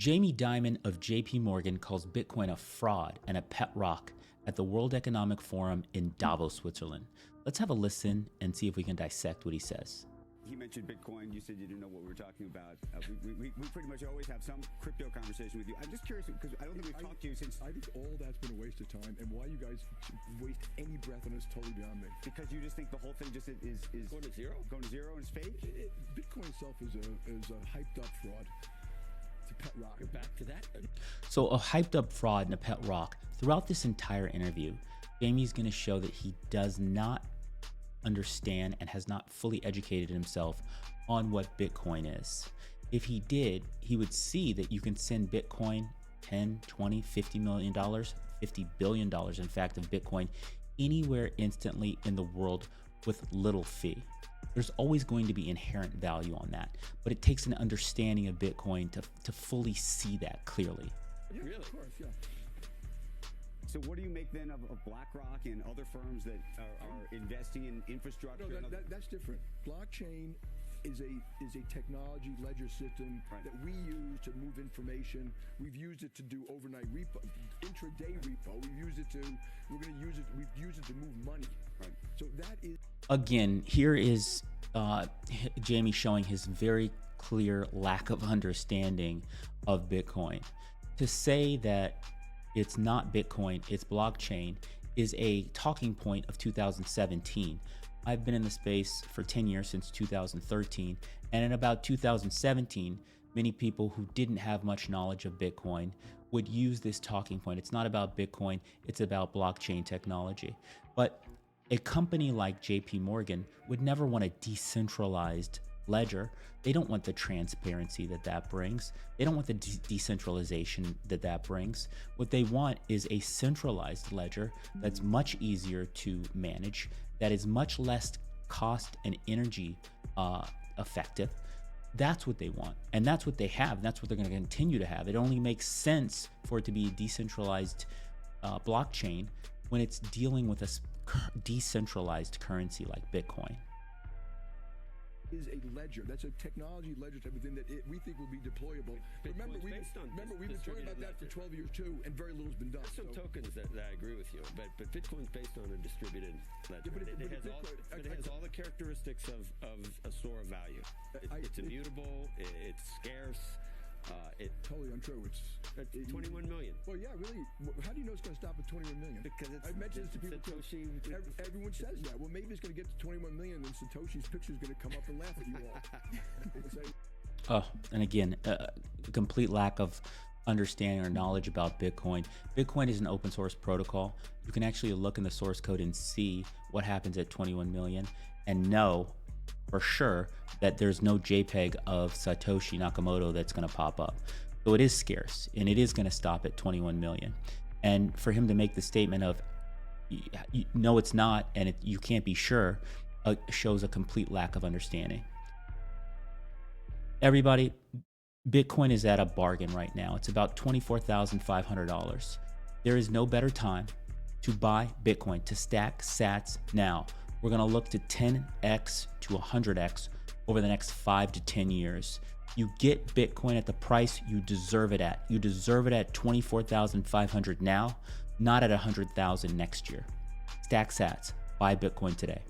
Jamie Dimon of JP Morgan calls Bitcoin a fraud and a pet rock at the World Economic Forum in Davos, Switzerland. Let's have a listen and see if we can dissect what he says. He mentioned Bitcoin. You said you didn't know what we were talking about. We pretty much always have some crypto conversation with you. I'm just curious because I don't think we've talked to you since. I think all that's been a waste of time, and why you guys waste any breath on it is totally beyond me. Because you just think the whole thing just is going to zero. Going to zero and it's fake. Bitcoin itself is a hyped up fraud. It's a pet rock. You're back to that. So a hyped up fraud and a pet rock. Throughout this entire interview, Jamie's going to show that he does not understand and has not fully educated himself on what Bitcoin is. If he did, he would see that you can send Bitcoin 10, 20, $50 million, $50 billion, in fact, of Bitcoin anywhere instantly in the world with little fee. There's always going to be inherent value on that, but it takes an understanding of Bitcoin to fully see that clearly. Yeah, Really? Of course, yeah. So what do you make then of BlackRock and other firms that are investing in infrastructure? No, that's different. Blockchain is a technology ledger system that we use to move information. We've used it to do overnight repo, intraday repo. We've used it to move money. Right. So that is. Again, here is Jamie showing his very clear lack of understanding of Bitcoin. To say that it's not Bitcoin, it's blockchain, is a talking point of 2017. I've been in the space for 10 years, since 2013, and in about 2017, many people who didn't have much knowledge of Bitcoin would use this talking point. It's not about Bitcoin, it's about blockchain technology. But a company like JP Morgan would never want a decentralized ledger. They don't want the transparency that brings. They don't want the decentralization that brings. What they want is a centralized ledger that's much easier to manage, that is much less cost and energy effective. That's what they want, and that's what they have, and that's what they're going to continue to have. It only makes sense for it to be a decentralized blockchain when it's dealing with a decentralized currency like Bitcoin. Is a ledger. That's a technology ledger type of thing that we think will be deployable. Remember, we've been talking about that for 12 years too, and very little's been done. There's some tokens that I agree with you, but Bitcoin's based on a distributed ledger. Yeah, it has all the characteristics of a store of value. It's immutable. It's scarce. Totally untrue. It's 21 million. Well, yeah, really. How do you know it's going to stop at 21 million? Because I mentioned this to people. Satoshi. Everyone says that. Well, maybe it's going to get to 21 million, and Satoshi's picture is going to come up and laugh at you all. And again, a complete lack of understanding or knowledge about Bitcoin. Bitcoin is an open source protocol. You can actually look in the source code and see what happens at 21 million and know for sure that there's no JPEG of Satoshi Nakamoto that's going to pop up. So it is scarce, and it is going to stop at 21 million. And for him to make the statement of, no, it's not, and you can't be sure, shows a complete lack of understanding. Everybody, Bitcoin is at a bargain right now. It's about $24,500. There is no better time to buy Bitcoin, to stack sats now. We're going to look to 10x to 100x over the next 5 to 10 years. You get Bitcoin at the price you deserve it at. You deserve it at $24,500 now, not at $100,000 next year. Stack sats. Buy Bitcoin today.